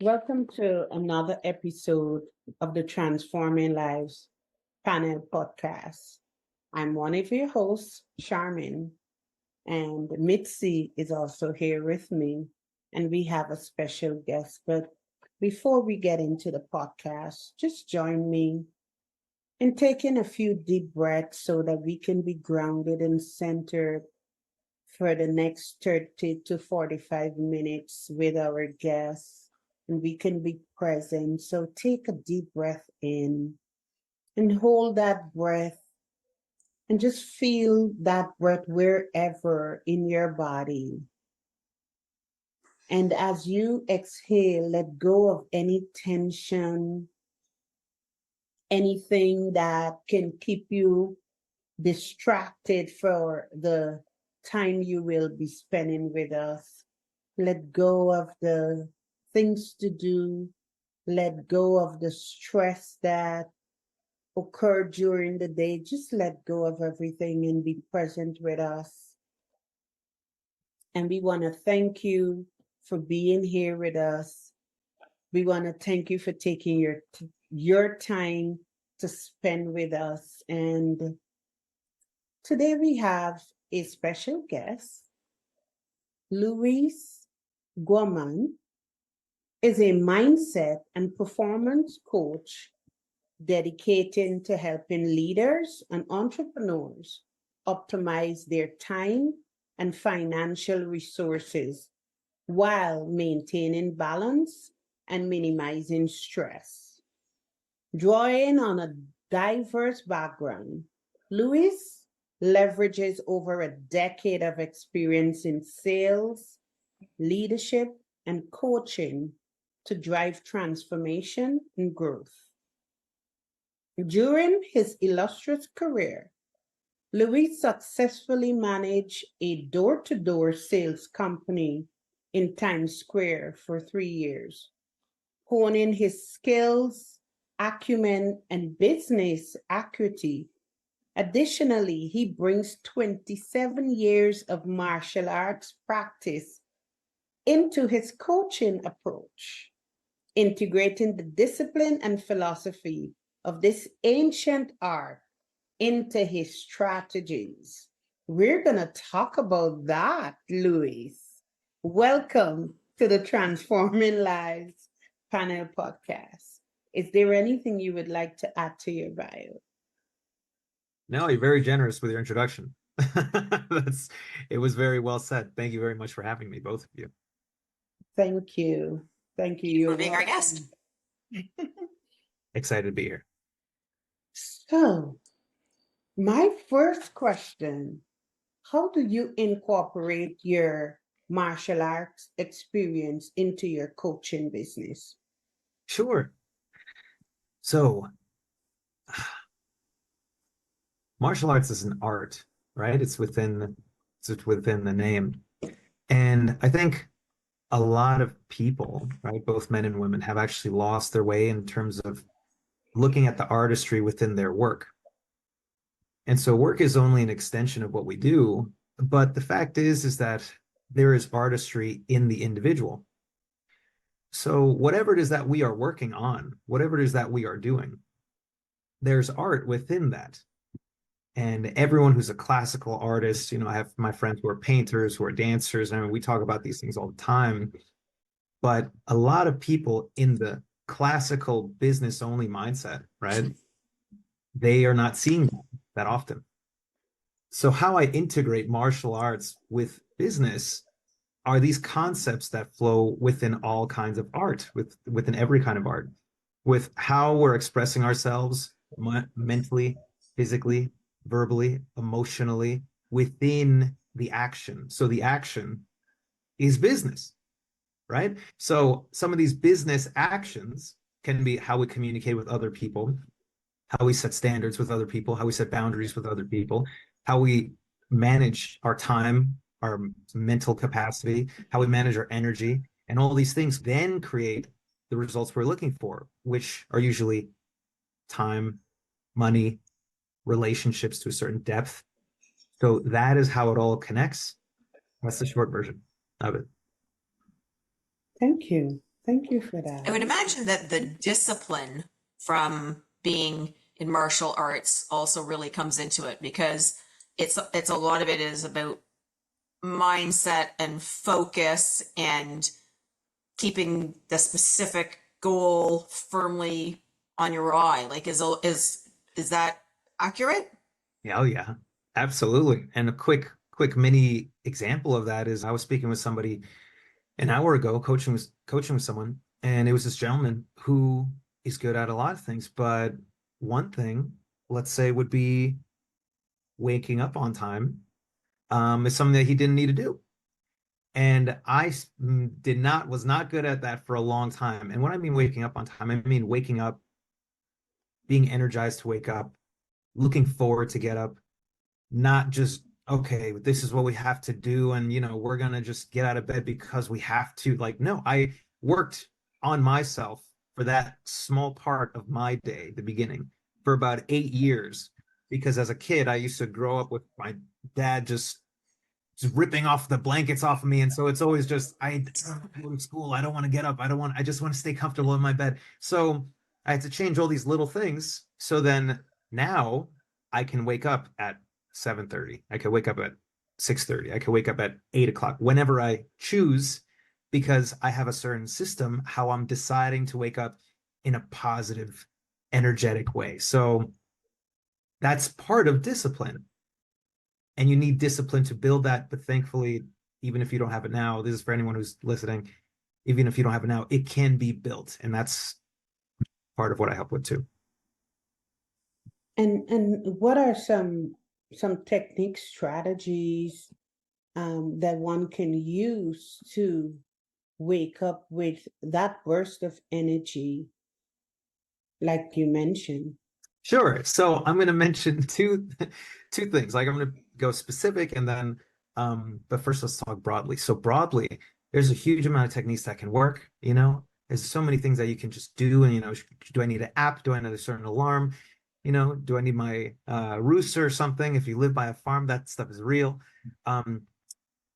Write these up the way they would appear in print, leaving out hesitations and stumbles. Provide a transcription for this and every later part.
Welcome to another episode of the Transforming Lives panel podcast. I'm one of your hosts, Sharmin, and Mitzi is also here with me, and we have a special guest. But before we get into the podcast, just join me in taking a few deep breaths so that we can be grounded and centered for the next 30 to 45 minutes with our guests, and we can be present. So take a deep breath in and hold that breath and just feel that breath wherever in your body. And as you exhale, let go of any tension, anything that can keep you distracted for the time you will be spending with us. Let go of the things to do. Let go of the stress that occurred during the day. Just let go of everything and be present with us. And we want to thank you for being here with us. We want to thank you for taking your time to spend with us. And today we have a special guest. Luis Guaman is a mindset and performance coach dedicated to helping leaders and entrepreneurs optimize their time and financial resources while maintaining balance and minimizing stress. Drawing on a diverse background, Luis leverages over a decade of experience in sales, leadership, and coaching to drive transformation and growth. During his illustrious career, Luis successfully managed a door-to-door sales company in Times Square for 3 years, honing his skills, acumen, and business acuity. Additionally, he brings 27 years of martial arts practice into his coaching approach, integrating the discipline and philosophy of this ancient art into his strategies. We're going to talk about that, Luis. Welcome to the Transforming Lives panel podcast. Is there anything you would like to add to your bio? No, you're very generous with your introduction. It was very well said. Thank you very much for having me, both of you. Thank you. Thank you. You're for being our guest. Excited to be here. So, my first question, how do you incorporate your martial arts experience into your coaching business? Sure. So, martial arts is an art, right? It's within the name. And I think a lot of people, right, both men and women, have actually lost their way in terms of looking at the artistry within their work. And so work is only an extension of what we do. But the fact is that there is artistry in the individual. So whatever it is that we are working on, whatever it is that we are doing, there's art within that. And everyone who's a classical artist, I have my friends who are painters, who are dancers. I mean, we talk about these things all the time. But a lot of people in the classical business only mindset, right? They are not seeing that often. So how I integrate martial arts with business are these concepts that flow within all kinds of art, within every kind of art, with how we're expressing ourselves mentally, physically, verbally, emotionally, within the action. So the action is business, right? So some of these business actions can be how we communicate with other people, how we set standards with other people, how we set boundaries with other people, how we manage our time, our mental capacity, how we manage our energy, and all these things then create the results we're looking for, which are usually time, money, relationships to a certain depth. So that is how it all connects. That's the short version of it. Thank you. Thank you for I would that. imagine that the discipline from being in martial arts also really comes into it, because it's a lot of it is about mindset and focus and keeping the specific goal firmly on your eye. Like, is that accurate? Yeah, oh yeah, absolutely. And a quick mini example of that is I was speaking with somebody an hour ago, coaching with someone, and it was this gentleman who is good at a lot of things, but one thing, let's say, would be waking up on time, is something that he didn't need to do. And was not good at that for a long time. And when I mean waking up on time, I mean waking up, being energized to wake up, looking forward to get up, not just, okay, this is what we have to do. And, we're going to just get out of bed because we have to. Like, no, I worked on myself for that small part of my day, the beginning, for about 8 years. Because as a kid, I used to grow up with my dad just ripping off the blankets off of me. And so it's always just, I go to school. I don't want to get up. I just want to stay comfortable in my bed. So I had to change all these little things. So then now I can wake up at 7:30. I can wake up at 6:30. I can wake up at 8 o'clock whenever I choose, because I have a certain system, how I'm deciding to wake up in a positive, energetic way. So that's part of discipline, and you need discipline to build that. But thankfully, even if you don't have it now, this is for anyone who's listening, even if you don't have it now, it can be built. And that's part of what I help with too. And what are some techniques, strategies that one can use to wake up with that burst of energy, like you mentioned? Sure. So I'm going to mention two things. Like, I'm going to go specific, and then but first let's talk broadly. So broadly, there's a huge amount of techniques that can work, There's so many things that you can just do. And do I need an app? Do I need a certain alarm? Do I need my rooster or something? If you live by a farm, that stuff is real.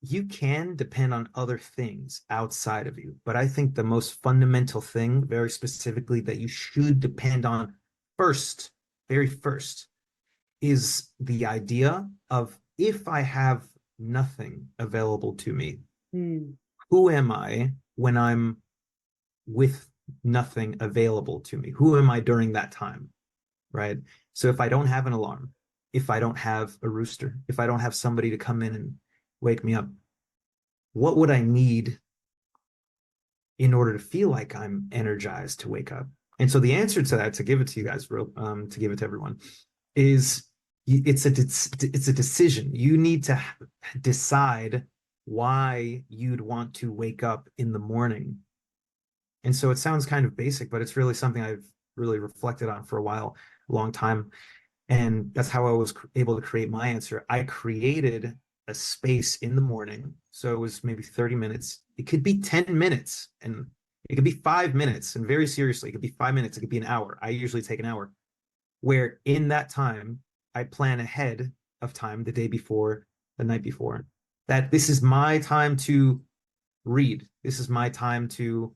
You can depend on other things outside of you, but I think the most fundamental thing, very specifically, that you should depend on first, very first, is the idea of, if I have nothing available to me, Hmm. who am I when I'm with nothing available to me? Who am I during that time? Right? So if I don't have an alarm, if I don't have a rooster, if I don't have somebody to come in and wake me up, what would I need in order to feel like I'm energized to wake up? And so the answer to that, to give it to you guys, to give it to everyone, is it's a decision. You need to decide why you'd want to wake up in the morning. And so it sounds kind of basic, but it's really something I've really reflected on for a long time. And that's how I was able to create my answer. I created a space in the morning. So it was maybe 30 minutes. It could be 10 minutes, and it could be 5 minutes. And very seriously, it could be 5 minutes. It could be an hour. I usually take an hour, where in that time, I plan ahead of time, the day before, the night before, that this is my time to read. This is my time to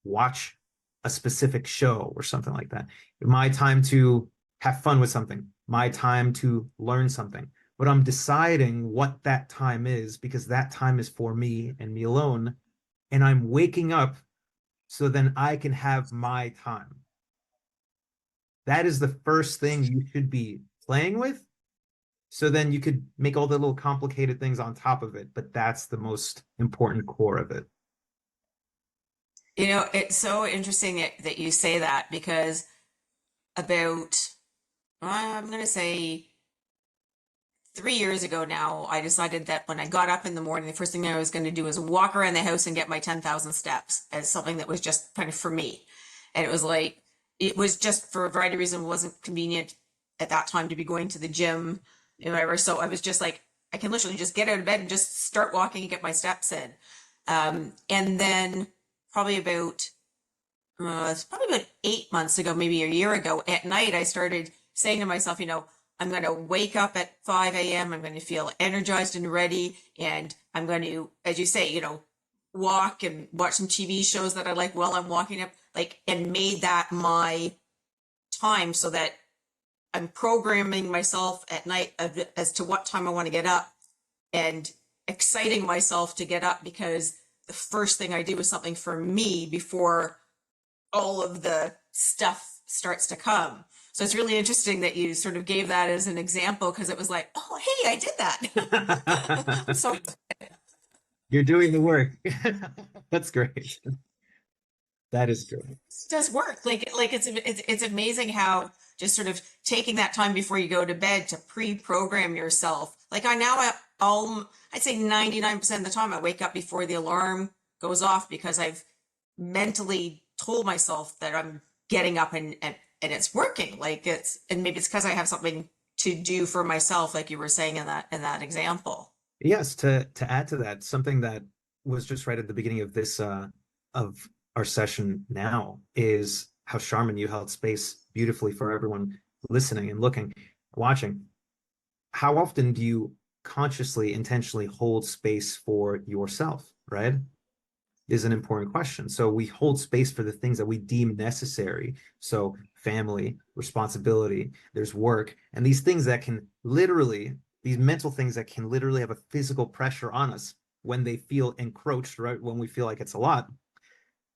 watch a specific show or something like that. My time to have fun with something, my time to learn something. But I'm deciding what that time is, because that time is for me and me alone. And I'm waking up so then I can have my time. That is the first thing you should be playing with. So then you could make all the little complicated things on top of it. But that's the most important core of it. It's so interesting that you say that, because about, I'm going to say 3 years ago now, I decided that when I got up in the morning, the first thing I was going to do was walk around the house and get my 10,000 steps, as something that was just kind of for me. And it was just, for a variety of reasons, wasn't convenient at that time to be going to the gym and whatever. So I was just like, I can literally just get out of bed and just start walking and get my steps in. And then probably about it's probably about 8 months ago, maybe a year ago, at night, I started saying to myself, I'm going to wake up at 5 a.m. I'm going to feel energized and ready. And I'm going to, as you say, walk and watch some TV shows that I like while I'm walking up, like, and made that my time so that I'm programming myself at night as to what time I want to get up and exciting myself to get up because the first thing I do is something for me before all of the stuff starts to come. So it's really interesting that you sort of gave that as an example because it was like, oh, hey, I did that. So You're doing the work. That's great. That is great. it does work. Like it's amazing how just sort of taking that time before you go to bed to pre-program yourself. Like I'd say 99% of the time I wake up before the alarm goes off because I've mentally told myself that I'm getting up and it's working. And maybe it's because I have something to do for myself, like you were saying in that example. Yes, to add to that, something that was just right at the beginning of this of our session now is how Sharmin, you held space beautifully for everyone listening and looking, watching. How often do you consciously, intentionally hold space for yourself, right? Is an important question. So we hold space for the things that we deem necessary. So family, responsibility, there's work, and these things that can literally, these mental things that can literally have a physical pressure on us when they feel encroached, right? When we feel like it's a lot.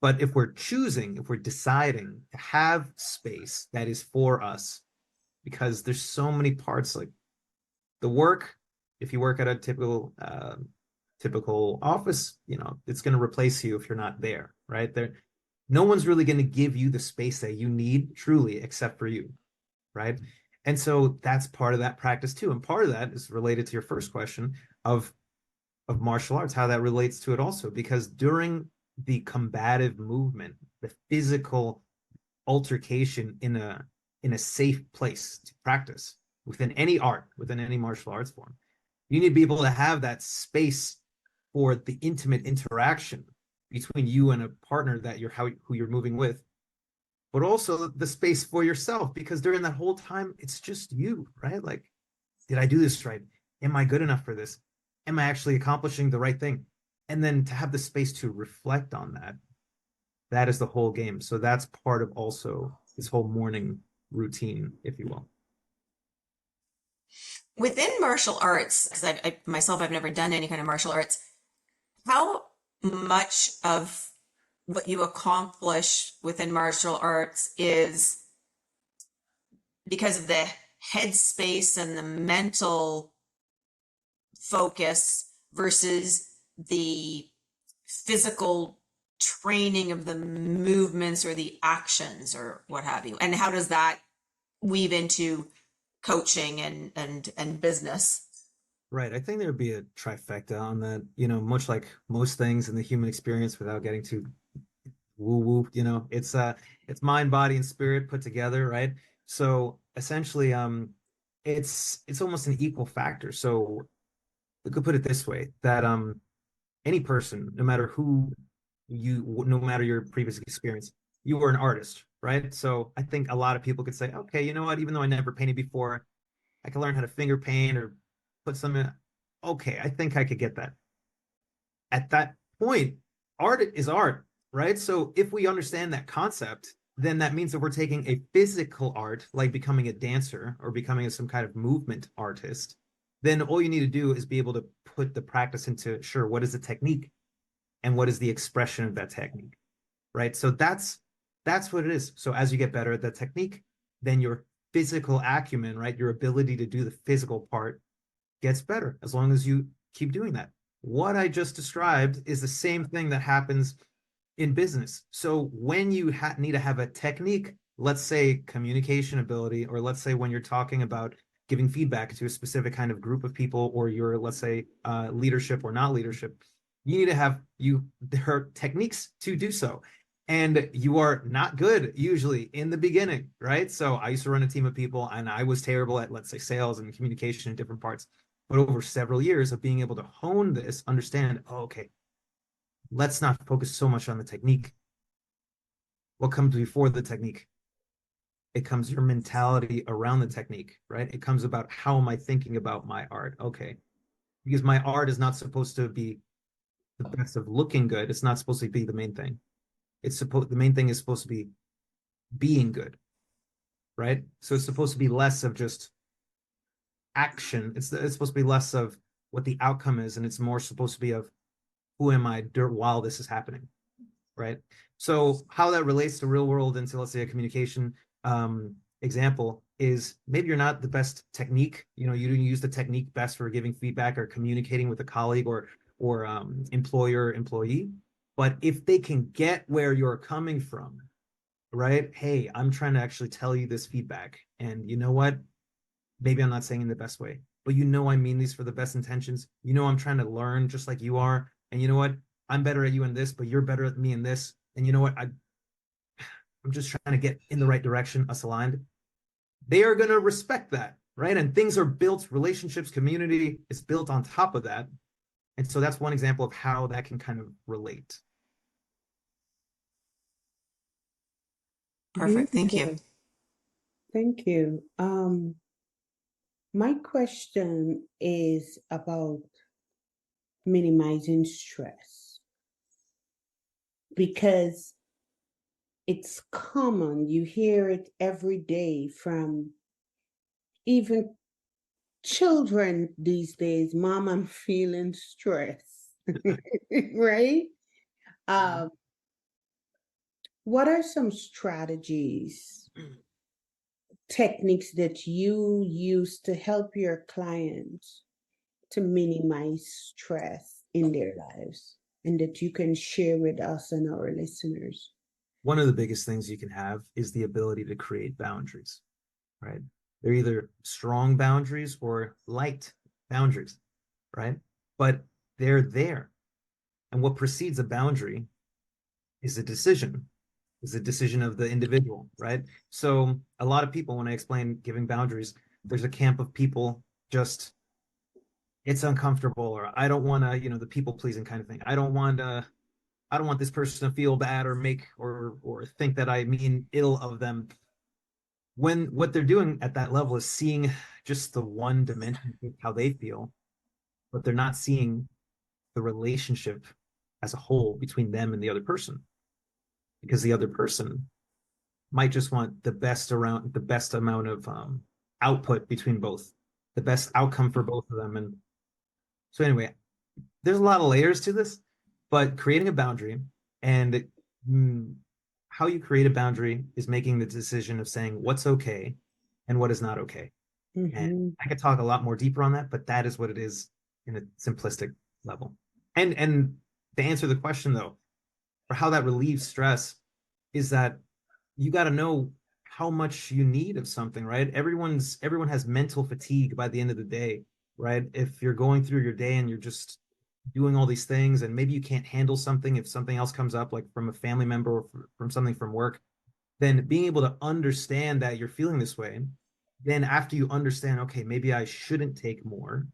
But if we're choosing, if we're deciding to have space that is for us, because there's so many parts, like the work, if you work at a typical office, it's going to replace you if you're not there, right? No one's really going to give you the space that you need truly except for you, right? And so that's part of that practice too. And part of that is related to your first question of martial arts, how that relates to it also, because during the combative movement, the physical altercation in a safe place to practice within any art, within any martial arts form, you need to be able to have that space for the intimate interaction between you and a partner that who you're moving with, but also the space for yourself, because during that whole time, it's just you, right? Like, did I do this right? Am I good enough for this? Am I actually accomplishing the right thing? And then to have the space to reflect on that is the whole game. So that's part of also this whole morning routine, if you will. Within martial arts, because I've never done any kind of martial arts, how much of what you accomplish within martial arts is because of the headspace and the mental focus versus the physical training of the movements or the actions or what have you? And how does that weave into coaching and business? Right. I think there would be a trifecta on that, much like most things in the human experience without getting too woo woo, it's mind, body, and spirit put together, right? So essentially, it's almost an equal factor. So we could put it this way, that any person, no matter your previous experience, you were an artist, right? So I think a lot of people could say, okay, you know what, even though I never painted before, I can learn how to finger paint or put some in. Okay, I think I could get that. At that point, art is art, right? So if we understand that concept, then that means that we're taking a physical art, like becoming a dancer or becoming some kind of movement artist. Then all you need to do is be able to put the practice into, sure, what is the technique and what is the expression of that technique, right? So that's what it is. So as you get better at that technique, then your physical acumen, right, your ability to do the physical part gets better as long as you keep doing that. What I just described is the same thing that happens in business. So when you need to have a technique, let's say communication ability, or let's say when you're talking about giving feedback to a specific kind of group of people, or your, let's say, leadership or not leadership, you need to have there are techniques to do so. And you are not good usually in the beginning, right? So I used to run a team of people and I was terrible at, let's say, sales and communication in different parts. But over several years of being able to hone this, understand, oh, okay, let's not focus so much on the technique. What comes before the technique? It comes your mentality around the technique, right? It comes about, how am I thinking about my art? Okay. Because my art is not supposed to be the best of looking good. It's not supposed to be the main thing. The main thing is supposed to be being good, right? So it's supposed to be less of just action. It's supposed to be less of what the outcome is, and it's more supposed to be of who am I while this is happening, right? So how that relates to real world into, let's say, a communication example is maybe you're not the best technique. You know, you didn't use the technique best for giving feedback or communicating with a colleague or employer employee. But if they can get where you're coming from, right? Hey, I'm trying to actually tell you this feedback, and you know what? Maybe I'm not saying in the best way, but you know I mean these for the best intentions. You know I'm trying to learn just like you are, and you know what? I'm better at you in this, but you're better at me in this. And you know what? I'm just trying to get in the right direction, us aligned. They are going to respect that, right? And things are built, relationships, community is built on top of that. And so that's one example of how that can kind of relate. Perfect. Thank you. Thank you. My question is about minimizing stress, because it's common. You hear it every day from even children these days. Mom, I'm feeling stress, right? Um, what are some strategies, techniques that you use to help your clients to minimize stress in their lives, and that you can share with us and our listeners? One of the biggest things you can have is the ability to create boundaries, right? They're either strong boundaries or light boundaries, right? But they're there. And what precedes a boundary is a decision, of the individual, right? So a lot of people, when I explain giving boundaries, there's a camp of people just, it's uncomfortable, or I don't want to, the people pleasing kind of thing. I don't want this person to feel bad or make or think that I mean ill of them. When what they're doing at that level is seeing just the one dimension of how they feel, but they're not seeing the relationship as a whole between them and the other person, because the other person might just want the best amount of output between both, the best outcome for both of them. And so anyway, there's a lot of layers to this, but creating a boundary and how you create a boundary is making the decision of saying what's okay and what is not okay. And I could talk a lot more deeper on that, but that is what it is in a simplistic level. And to answer the question though, for how that relieves stress, is that you got to know how much you need of something, right? Everyone has mental fatigue by the end of the day, right? If you're going through your day and you're just doing all these things, and maybe you can't handle something, if something else comes up, like from a family member or from something from work, then being able to understand that you're feeling this way, then after you understand, okay, maybe I shouldn't take more,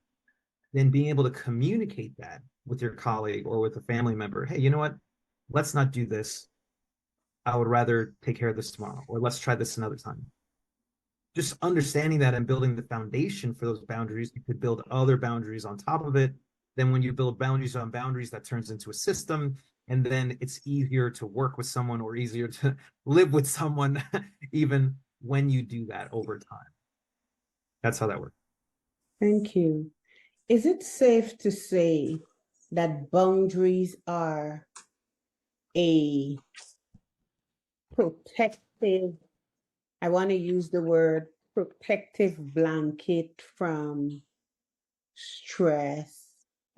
then being able to communicate that with your colleague or with a family member. Hey, you know what? Let's not do this. I would rather take care of this tomorrow, or let's try this another time. Just understanding that and building the foundation for those boundaries, you could build other boundaries on top of it. Then when you build boundaries on boundaries, that turns into a system. And then it's easier to work with someone, or easier to live with someone, even when you do that over time. That's how that works. Thank you. Is it safe to say that boundaries are a protective, I want to use the word protective blanket from stress?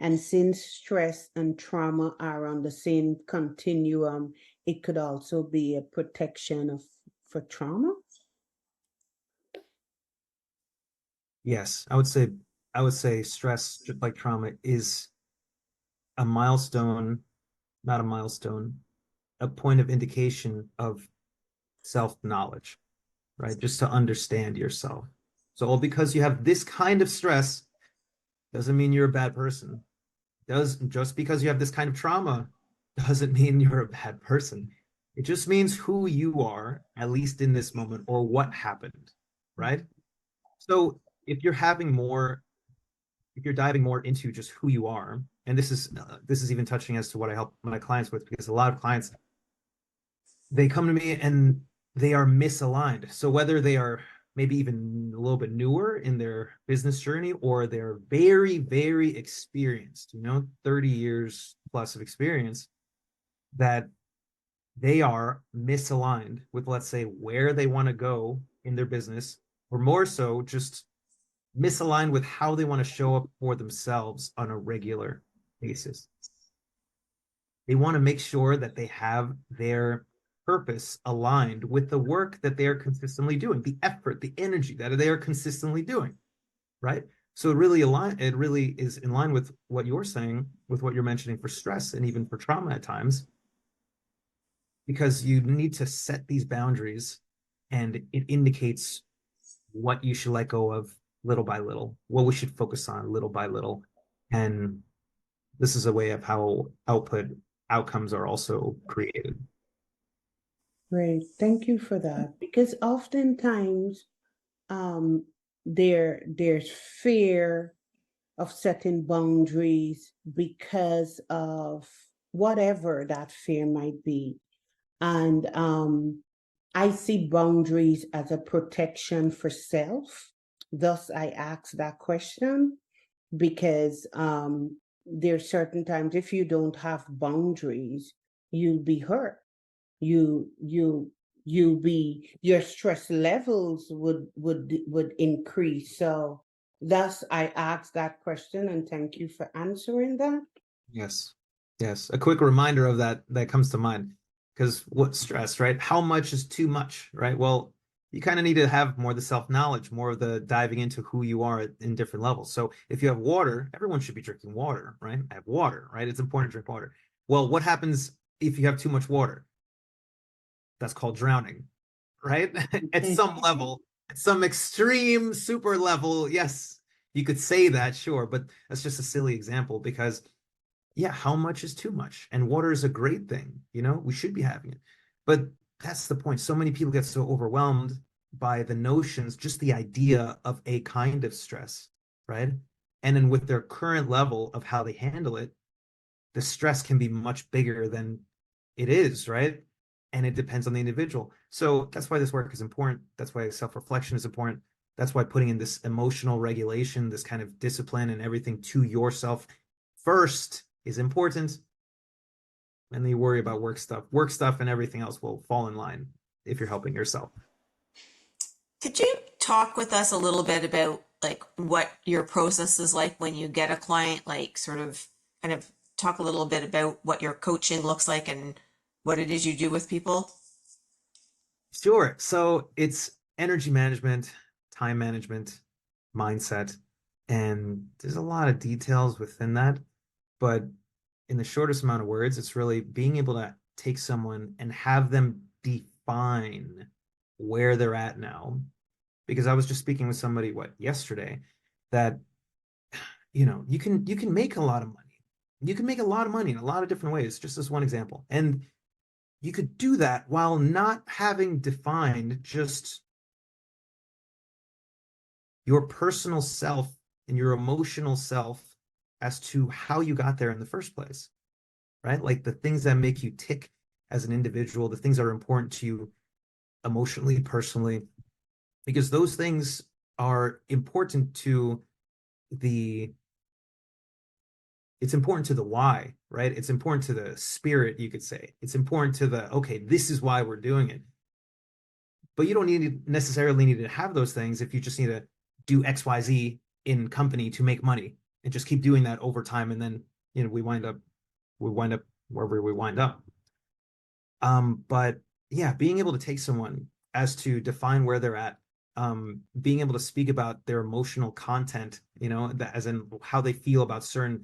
And since stress and trauma are on the same continuum, it could also be a protection for trauma? Yes, I would say stress, just like trauma, is a milestone, not a milestone, a point of indication of self-knowledge, right? Just to understand yourself. So all because you have this kind of stress doesn't mean you're a bad person. Just because you have this kind of trauma doesn't mean you're a bad person. It just means who you are, at least in this moment, or what happened, right? So if you're having more if you're diving more into just who you are, and this is even touching as to what I help my clients with, because a lot of clients, they come to me and they are misaligned. So whether they are maybe even a little bit newer in their business journey, or they're very, very experienced, 30 years plus of experience, that they are misaligned with, let's say, where they want to go in their business, or more so just misaligned with how they want to show up for themselves on a regular basis. They want to make sure that they have their purpose aligned with the work that they are consistently doing, the effort, the energy that they are consistently doing, right? So it really is in line with what you're saying, with what you're mentioning for stress and even for trauma at times, because you need to set these boundaries, and it indicates what you should let go of little by little, what we should focus on little by little. And this is a way of how outcomes are also created. Great. Thank you for that. Because oftentimes um, there's fear of setting boundaries because of whatever that fear might be. And I see boundaries as a protection for self. Thus, I ask that question because there's certain times if you don't have boundaries, you'll be hurt. You be your stress levels would increase. So thus I asked that question, and thank you for answering that. Yes. A quick reminder of that comes to mind, because what stress, right? How much is too much, right? Well, you kind of need to have more of the self-knowledge, more of the diving into who you are in different levels. So if you have water, everyone should be drinking water, right? I have water, right? It's important to drink water. Well, what happens if you have too much water? That's called drowning, right? At some level, at some extreme super level, yes, you could say that, sure, but that's just a silly example, because yeah, how much is too much? And water is a great thing, we should be having it. But that's the point. So many people get so overwhelmed by the notions, just the idea of a kind of stress, right? And then with their current level of how they handle it, the stress can be much bigger than it is, right? And it depends on the individual. So that's why this work is important. That's why self-reflection is important. That's why putting in this emotional regulation, this kind of discipline and everything to yourself first is important. And then you worry about work stuff and everything else will fall in line if you're helping yourself. Could you talk with us a little bit about like what your process is like when you get a client, like sort of kind of talk a little bit about what your coaching looks like and what it is you do with people? Sure. So it's energy management, time management, mindset, and there's a lot of details within that. But in the shortest amount of words, it's really being able to take someone and have them define where they're at now. Because I was just speaking with somebody yesterday, that you can make a lot of money. You can make a lot of money in a lot of different ways, just as one example. And you could do that while not having defined just your personal self and your emotional self as to how you got there in the first place, right? Like the things that make you tick as an individual, the things that are important to you emotionally, personally, because those things are important to it's important to the why, right? It's important to the spirit, you could say. It's important to okay, this is why we're doing it. But you don't necessarily need to have those things if you just need to do XYZ in company to make money and just keep doing that over time. And then, we wind up wherever we wind up. But yeah, being able to take someone as to define where they're at, being able to speak about their emotional content, that as in how they feel about certain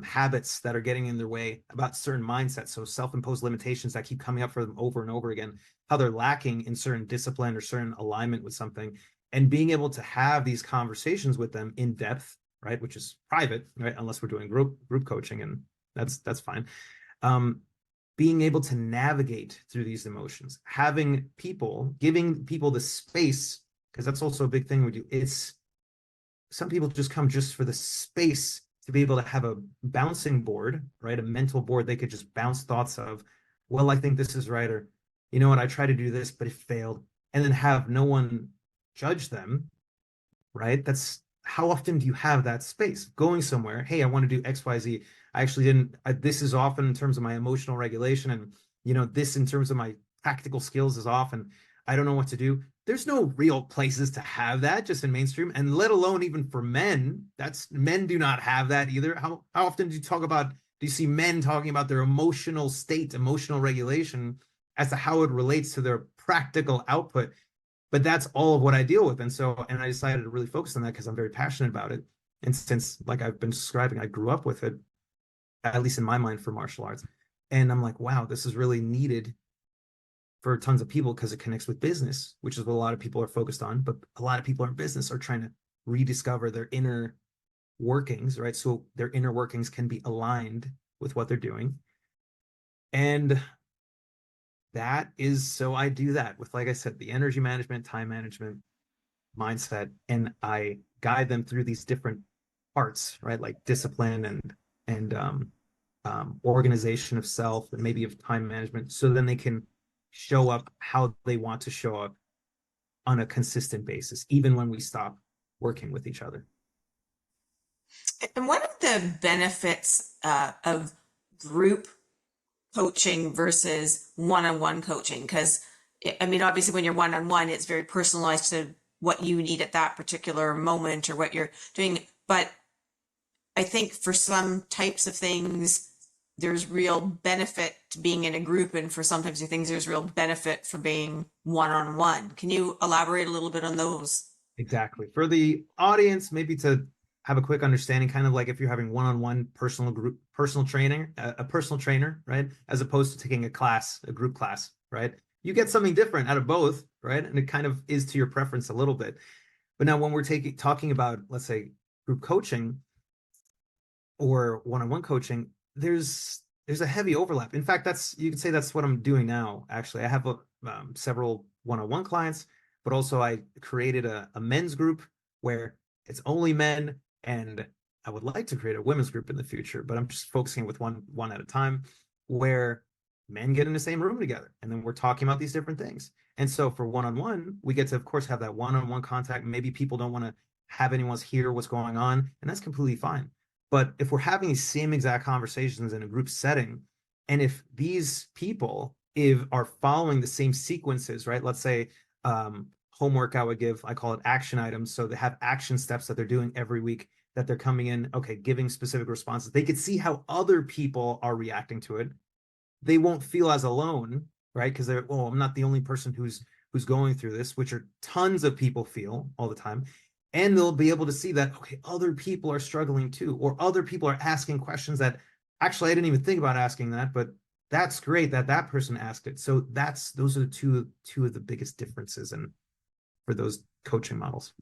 habits that are getting in their way, about certain mindsets, so self-imposed limitations that keep coming up for them over and over again, how they're lacking in certain discipline or certain alignment with something, and being able to have these conversations with them in depth, right, which is private, right, unless we're doing group coaching, and that's fine. Being able to navigate through these emotions, giving people the space, because that's also a big thing we do. It's some people just come just for the space to be able to have a bouncing board, right? A mental board they could just bounce thoughts of, well, I think this is right, or you know what, I tried to do this, but it failed, and then have no one judge them, right? That's how often do you have that space going somewhere? Hey, I want to do XYZ. I actually didn't. This is often in terms of my emotional regulation, and this in terms of my practical skills is off, and I don't know what to do. There's no real places to have that just in mainstream, and let alone even for men. Men do not have that either. How often do you see men talking about their emotional state, emotional regulation as to how it relates to their practical output? But that's all of what I deal with. And I decided to really focus on that because I'm very passionate about it. And since, like I've been describing, I grew up with it, at least in my mind, for martial arts. And I'm like, wow, this is really needed for tons of people because it connects with business, which is what a lot of people are focused on. But a lot of people in business are trying to rediscover their inner workings, right? So their inner workings can be aligned with what they're doing. And that is, so I do that with, like I said, the energy management, time management, mindset, and I guide them through these different parts, right? Like discipline and organization of self and maybe of time management, so then they can show up how they want to show up on a consistent basis, even when we stop working with each other. And what are the benefits of group coaching versus one-on-one coaching? Because I mean, obviously when you're one-on-one, it's very personalized to what you need at that particular moment or what you're doing. But I think for some types of things, there's real benefit to being in a group. And for some types of things, there's real benefit for being one-on-one. Can you elaborate a little bit on those? Exactly. For the audience, maybe to have a quick understanding, kind of like if you're having one-on-one personal training, a personal trainer, right? As opposed to taking a group class, right? You get something different out of both, right? And it kind of is to your preference a little bit. But now when we're talking about, let's say, group coaching or one-on-one coaching, there's a heavy overlap. In fact, you could say that's what I'm doing now. Actually, I have several one-on-one clients, but also I created a men's group where it's only men, and I would like to create a women's group in the future, but I'm just focusing with one at a time, where men get in the same room together, and then we're talking about these different things. And so for one-on-one, we get to, of course, have that one-on-one contact. Maybe people don't want to have anyone hear what's going on, and that's completely fine. But if we're having these same exact conversations in a group setting, and if these people are following the same sequences, right? Let's say homework I call it action items. So they have action steps that they're doing every week, that they're coming in, okay, giving specific responses. They could see how other people are reacting to it. They won't feel as alone, right? Because I'm not the only person who's going through this, which are tons of people feel all the time. And they'll be able to see that, okay, other people are struggling too, or other people are asking questions that actually I didn't even think about asking that, but that's great that person asked it. So those are two of the biggest differences for those coaching models.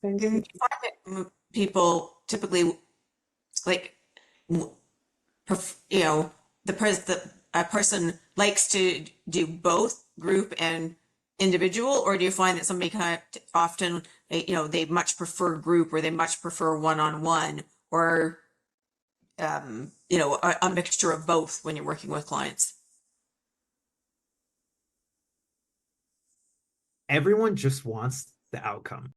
Thank Do you. you find that people typically like, a person likes to do both group and individual, or do you find that somebody kind of often, they much prefer group, or they much prefer one-on-one, or a mixture of both when you're working with clients? Everyone just wants the outcome,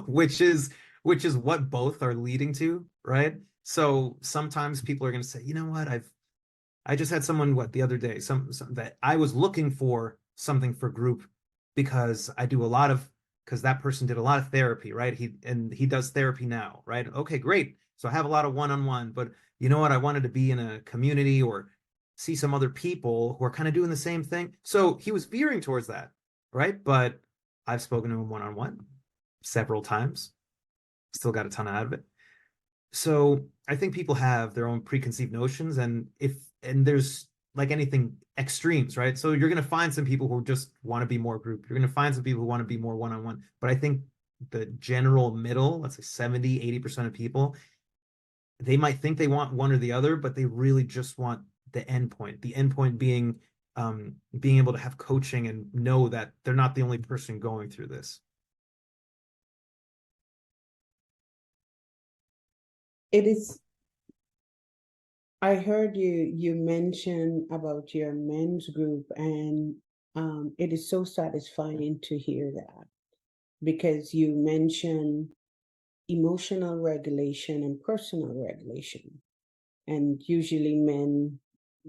which is what both are leading to, right? So sometimes people are going to say, you know what, I just had someone the other day, some that I was looking for something for group because that person did a lot of therapy, right? He does therapy now, right? Okay, great. So I have a lot of one-on-one, but you know what? I wanted to be in a community or see some other people who are kind of doing the same thing. So he was veering towards that, right? But I've spoken to him one-on-one several times, still got a ton out of it. So I think people have their own preconceived notions, and there's, like anything, extremes, right? So you're going to find some people who just want to be more group. You're going to find some people who want to be more one-on-one. But I think the general middle, let's say 70-80% of people, they might think they want one or the other, but they really just want the endpoint. The endpoint being being able to have coaching and know that they're not the only person going through this. it is, I heard you mention about your men's group, and it is so satisfying to hear that, because you mentioned emotional regulation and personal regulation, and usually men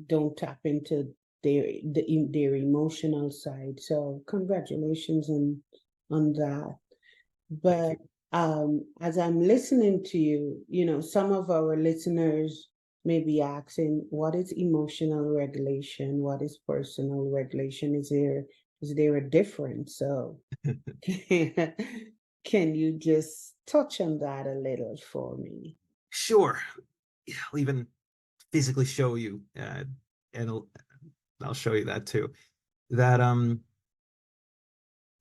don't tap into their emotional side. So congratulations on that. But as I'm listening to you, some of our listeners may be asking, what is emotional regulation? What is personal regulation? Is there a difference? So can you just touch on that a little for me? Sure. I'll even physically show you, and I'll show you that too. That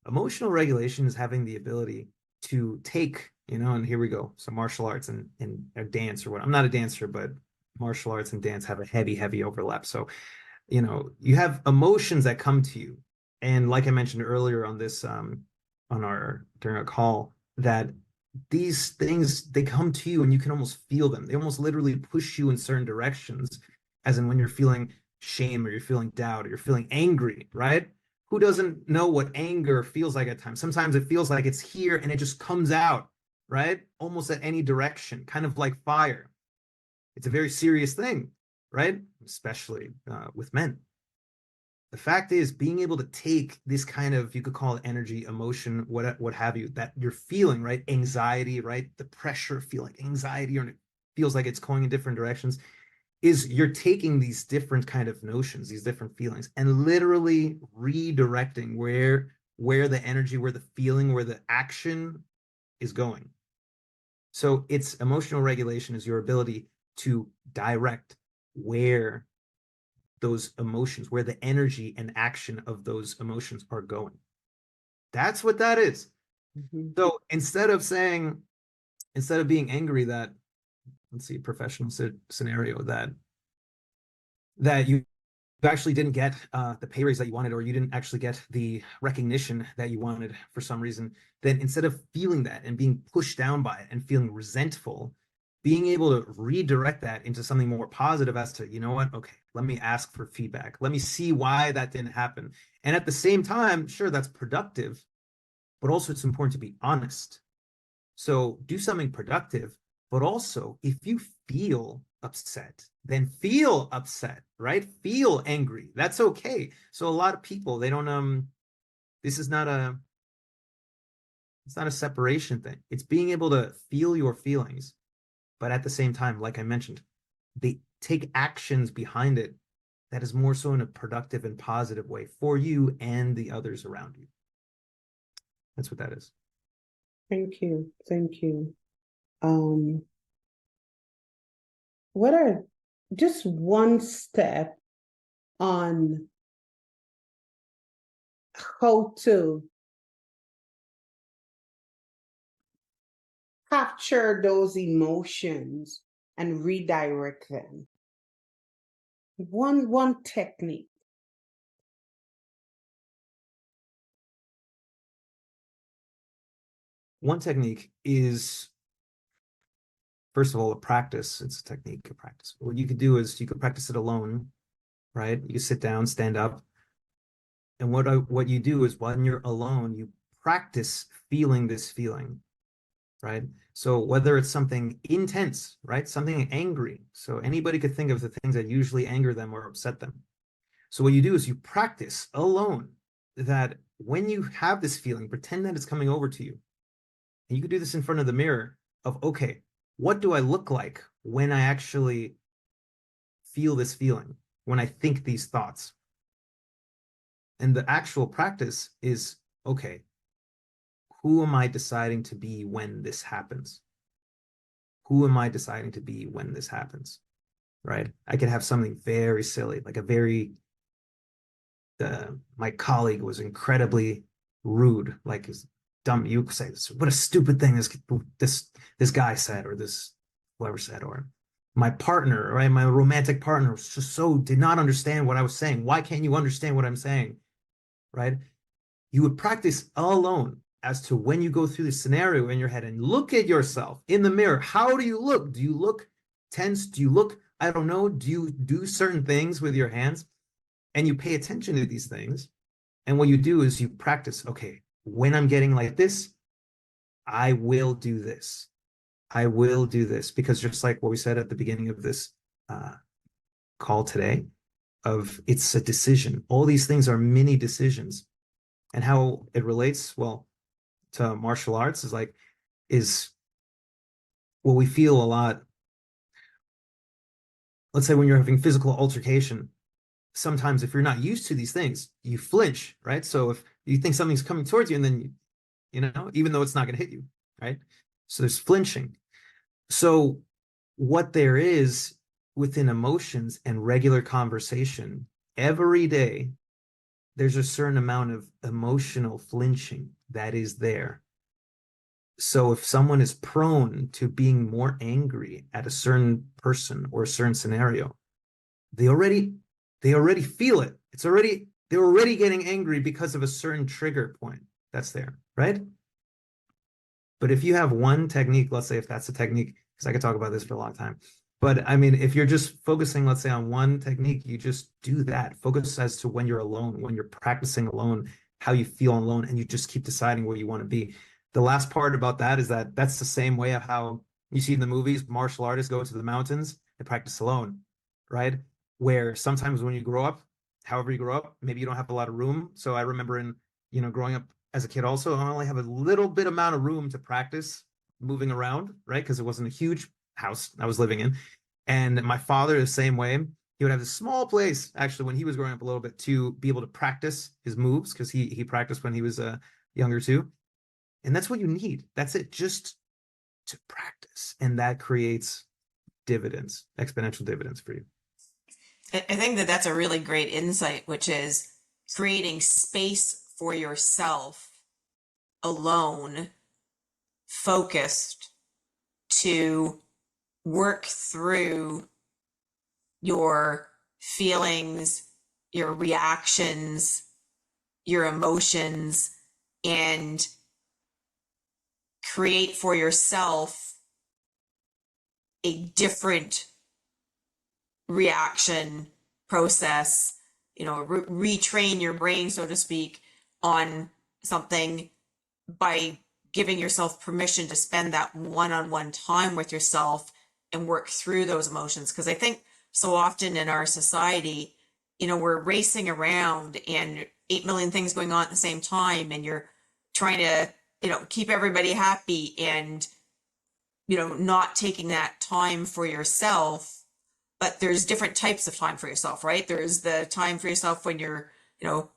emotional regulation is having the ability to take, and here we go. So martial arts and dance, or what? I'm not a dancer, but martial arts and dance have a heavy overlap. So, you have emotions that come to you. And like I mentioned earlier on this, during our call, that these things, they come to you and you can almost feel them. They almost literally push you in certain directions, as in when you're feeling shame, or you're feeling doubt, or you're feeling angry, right? Who doesn't know what anger feels like at times? Sometimes it feels like it's here and it just comes out, right? Almost at any direction, kind of like fire. It's a very serious thing, right? Especially with men. The fact is, being able to take this kind of, you could call it energy, emotion, what have you, that you're feeling, right? Anxiety, right? The pressure, feel like anxiety, or it feels like it's going in different directions, is you're taking these different kind of notions, these different feelings, and literally redirecting where the energy, where the feeling, where the action is going. So it's emotional regulation is your ability to direct where those emotions, where the energy and action of those emotions are going. That's what that is. Mm-hmm. So instead of being angry that, let's see, professional scenario, that you actually didn't get the pay raise that you wanted, or you didn't actually get the recognition that you wanted for some reason, then instead of feeling that and being pushed down by it and feeling resentful, being able to redirect that into something more positive, as to, you know what, okay, let me ask for feedback. Let me see why that didn't happen. And at the same time, sure, that's productive, but also it's important to be honest. So do something productive, but also if you feel upset, then feel upset, right? Feel angry. That's okay. So a lot of people, they don't, this is not it's not a separation thing. It's being able to feel your feelings, but at the same time, like I mentioned, they take actions behind it that is more so in a productive and positive way for you and the others around you. That's what that is. Thank you. Thank you. What are just one step on how to capture those emotions and redirect them? One technique. One technique is, first of all, a practice. It's a technique, of practice. What you could do is you could practice it alone, right? You sit down, stand up. And what you do is, when you're alone, you practice feeling this feeling, right? So whether it's something intense, right? Something angry. So anybody could think of the things that usually anger them or upset them. So what you do is you practice alone that when you have this feeling, pretend that it's coming over to you. And you could do this in front of the mirror of, okay, what do I look like when I actually feel this feeling, when I think these thoughts? And the actual practice is, okay, who am I deciding to be when this happens? Who am I deciding to be when this happens? Right? I could have something very silly, like my colleague was incredibly rude, like dumb. You could say, what a stupid thing this guy said, or this whoever said, or my partner, right? My romantic partner was just did not understand what I was saying. Why can't you understand what I'm saying? Right? You would practice alone as to when you go through the scenario in your head and look at yourself in the mirror, how do you look? Do you look tense? Do you look, I don't know, do you do certain things with your hands? And you pay attention to these things. And what you do is you practice, okay, when I'm getting like this, I will do this. I will do this. Because just like what we said at the beginning of this call today, of it's a decision. All these things are mini decisions. And how it relates, well, to martial arts is what we feel a lot. Let's say when you're having physical altercation, sometimes if you're not used to these things, you flinch, right? So if you think something's coming towards you, and then even though it's not going to hit you, right? So there's flinching. So what there is within emotions and regular conversation every day, there's a certain amount of emotional flinching that is there. So if someone is prone to being more angry at a certain person or a certain scenario, they already feel it. They're already getting angry because of a certain trigger point that's there, right? But if you have one technique, let's say if that's a technique, because I could talk about this for a long time, but I mean, if you're just focusing, let's say, on one technique, you just do that. Focus as to when you're alone, when you're practicing alone, how you feel alone, and you just keep deciding where you want to be. The last part about that is that that's the same way of how you see in the movies, martial artists go to the mountains and practice alone, right? Where sometimes when you grow up, however you grow up, maybe you don't have a lot of room. So I remember growing up as a kid also, I only have a little bit amount of room to practice moving around, right? Because it wasn't a huge house I was living in. And my father, the same way, he would have this small place, actually, when he was growing up a little bit, to be able to practice his moves, because he practiced when he was younger too. And that's what you need. That's it, just to practice. And that creates dividends, exponential dividends for you. I think that that's a really great insight, which is creating space for yourself alone, focused, to work through your feelings, your reactions, your emotions, and create for yourself a different reaction process, retrain your brain, so to speak, on something by giving yourself permission to spend that one-on-one time with yourself and work through those emotions. Because I think so often in our society, we're racing around and 8 million things going on at the same time, and you're trying to, keep everybody happy and, not taking that time for yourself. But there's different types of time for yourself, right? There's the time for yourself when you're,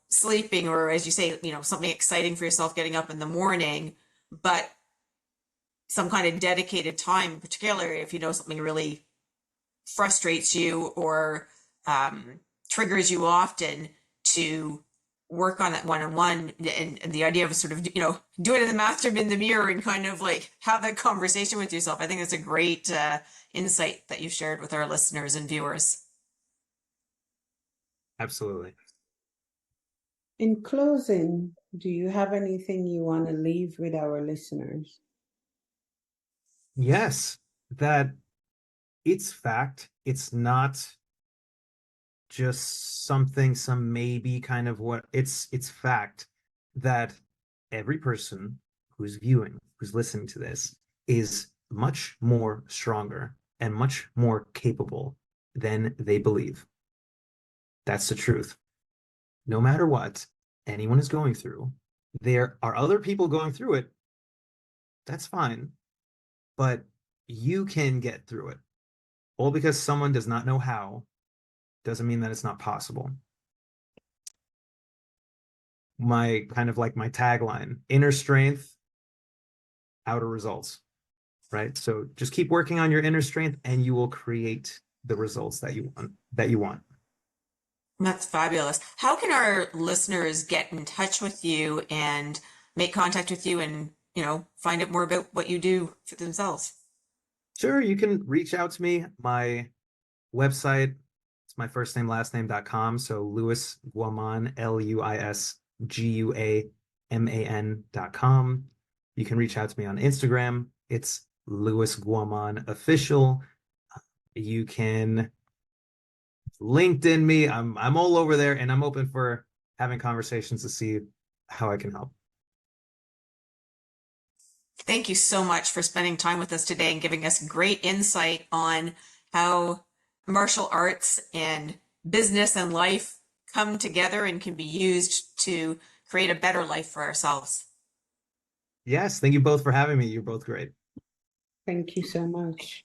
sleeping, or as you say, something exciting for yourself getting up in the morning, but some kind of dedicated time, particularly if something really frustrates you or triggers you often, to work on that one-on-one, and the idea of sort of, do it in the bathroom, in the mirror, and kind of like have that conversation with yourself. I think that's a great insight that you shared with our listeners and viewers. Absolutely. In closing, do you have anything you want to leave with our listeners? Yes, that it's fact. It's not just some maybe kind of what it's fact that every person who's viewing, who's listening to this, is much more stronger and much more capable than they believe. That's the truth. No matter what anyone is going through, there are other people going through it. That's fine. But you can get through it. All because someone does not know how doesn't mean that it's not possible. My tagline, inner strength, outer results, right? So just keep working on your inner strength and you will create the results that you want. That's fabulous. How can our listeners get in touch with you and make contact with you and, find out more about what you do for themselves? Sure, you can reach out to me. My website, it's my first name, last name.com. So Luis Guaman, LuisGuaman.com. LewisGuaman.com. You can reach out to me on Instagram. It's Lewis Guaman Official. You can LinkedIn me. I'm all over there, and I'm open for having conversations to see how I can help. Thank you so much for spending time with us today and giving us great insight on how martial arts and business and life come together and can be used to create a better life for ourselves. Yes, thank you both for having me. You're both great. Thank you so much.